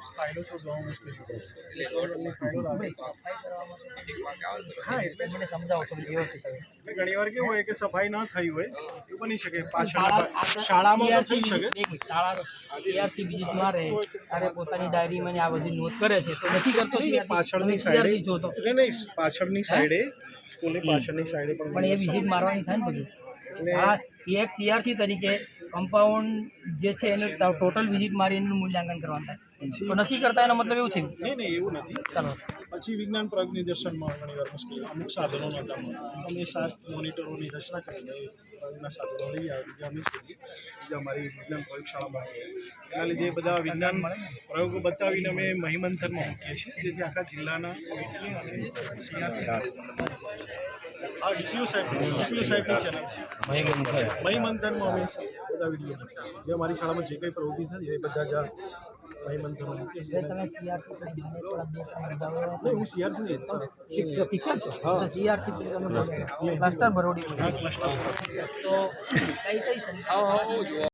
ફાયદો શોધવા મુશ્કેલ હા એટલે મને સમજાવો થોડું વ્યવસ્થિત ઘણી વાર કેવું હોય કે સફાઈ ના થઈ હોય એવું બની શકે પાછળ શાળામાં તો થઈ શકે શાળા સીઆરસી વિઝિટ મારે ત્યારે પોતાની ડાયરીમાં આ બધી નોંધ કરે છે તો નથી કરતો પાછળની સાઈડે જોતો નહીં પાછળની સાઈડે સ્કૂલની પાછળની સાઈડે પણ એ વિઝિટ મારવાની થાય ને બધું સીઆરસી તરીકે કમ્પાઉન્ડ જે છે એનું ટોટલ વિઝિટ મારી એનું મૂલ્યાંકન કરવાનું થાય તો નથી કરતા એનો મતલબ એવું થયું નહીં એવું નથી ચાલો પછી વિજ્ઞાન પ્રયોગ નિદર્શનમાં ઘણી વાર મુશ્કેલી અમુક સાધનો નહોતા અમે 7 મોનિટરોની રચના કરીને પ્રયોગના સાધનો લઈ આવ્યા અમે સુધી જે અમારી વિજ્ઞાન પ્રયોગશાળામાં એના લીધે બધા વિજ્ઞાન પ્રયોગો બતાવીને અમે મહીમંથનમાં મૂકીએ છીએ જેથી આખા જિલ્લાના અને સીઆરસી હા ડીપીયુ સાહેબની ચેનલ છે મહીમંથનમાં અમે બધા વિડીયો જે અમારી શાળામાં જે કંઈ પ્રવૃત્તિ થતી એ બધા જ મહીમંથનમાં મૂકીએ છીએ હું સીઆરસી નહીં શિક્ષક છો હા સીઆરસી ક્લસ્ટર ભરોડી ક્લસ્ટર તો કઈ સંસ્થાઓ